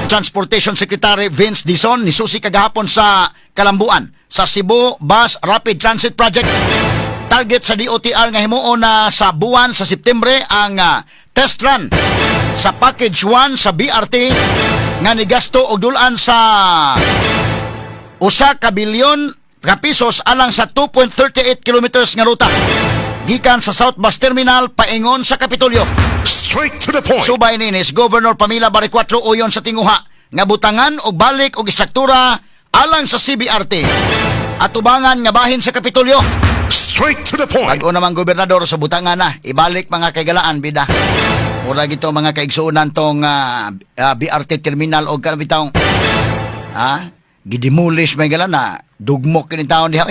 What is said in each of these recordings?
Transportation Secretary Vince Dizon nisusi kagahapon sa Kalambuan sa Cebu Bus Rapid Transit Project. Target sa DOTR nga himuon na sa buwan sa Septembre ang test run sa Package 1 sa BRT nga nigasto og dulan sa 1 ka bilyon ka pesos alang sa 2.38 kilometers nga ruta gikan sa South Bus Terminal paingon sa Kapitolyo. Straight to the point. Subay ninis Governor Pamela Baricuatro uyon sa tinguha nga butangan og balik og istruktura alang sa CBRT at tubangan nga bahin sa Kapitolyo. Straight to the point. Bago naman gobernador sa butangan na ibalik mga kagalaan bida. Mura gito mga kaigsuunan tong BRT terminal o kanabitang gidimulish may galan na dugmok kini taon diha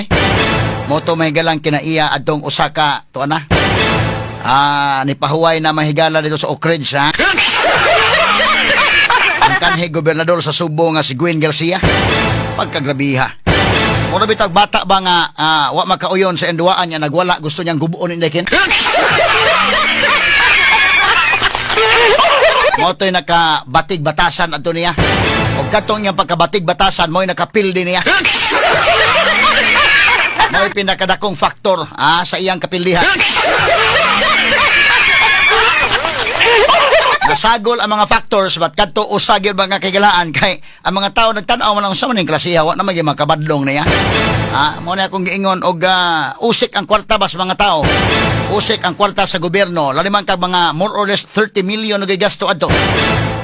moto may galang kinaiya adtong Osaka to ana ni pahuway na mahigala dito sa Oak Ridge ha. Ang kanhi gobernador sa Subo nga si Gwen Garcia pagkagrabiha. Mura bitag bata ba nga wa makauyon sa enduaan niya nagwala gusto niyang gubuon indekin. Moto'y nakabatig-batasan ato niya. O katong niyang pagkabatig-batasan mo'y nakapildi niya. Mo'y pinakadakong faktor sa iyang kapildihan. Nasagol ang mga factors ba't kadto usagil mga kagalaan kay ang mga tao nagtanaw man ang sa maning klasiha wa na maging makabadlong niya. Mo na akong giingon og usik ang kwarta bas mga tao. Usik ang kwarta sa gobyerno. Laliman kag mga more or less 30 million na gasto adto.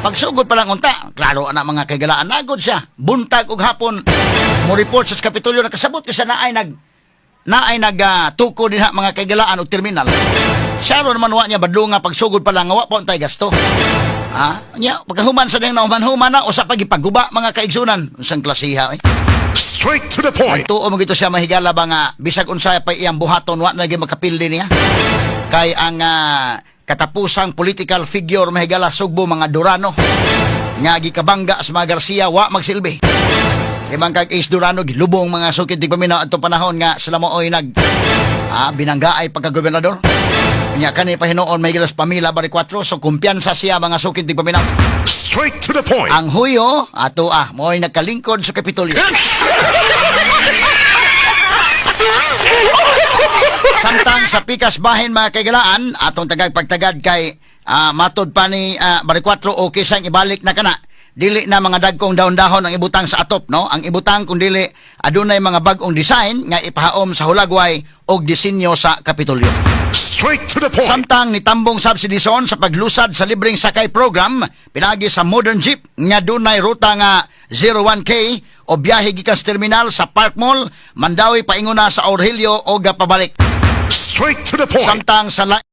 Pagsugod pa lang unta, klaro ana mga kagalaan nagod siya. Buntag og hapon mo report sa Kapitolyo nakasabot ko sa naay nagtuko din mga kagalaan og terminal. Siya ro naman wa niya badlunga pagsugod pa lang nga wa pa untay gasto. Nya pagkahuman sa ding nahuman-human na usa pa gipagguba mga kaigsunan unsang klasiha Straight to the point. Tuo mo gito siya mahigala ba nga bisag unsay pa iyang buhaton wa na gyud makapildi niya. Kay ang katapusang political figure mahigala sugbo mga Durano nga gikabangga sa mga Garcia wa magsilbi. Ibang kag Ace Durano gilubong mga sukid di paminaw adto panahon nga sila mooy binanggaay pagka-gobernador. Nya kani pa hinuon may gilas Pamela Baricuatro so kumpiyansa siya mga sukid di paminaw. Straight to the point. Ang huyo ato mooy nagkalingkod sa Kapitolyo. Samtang sa pikas bahin mga kagalaan atong tagag pagtagad kay matod pa ni Baricuatro o kisang ibalik na kana. Dili na mga dagkong dahon-dahon ang ibutang sa atop, no? Ang ibutang kung dili adunay mga bagong design nga ipahaom sa hulagway og disenyo sa Kapitolyo. Straight to the point. Samtang nitambong subsidizon sa paglusad sa libreng sakay program, pinagi sa modern jeep nga dunay ruta nga 01K o biyahe gikan sa terminal sa Park Mall, Mandawi painguna sa Aurelio o pabalik. Straight to the point. Samtang sa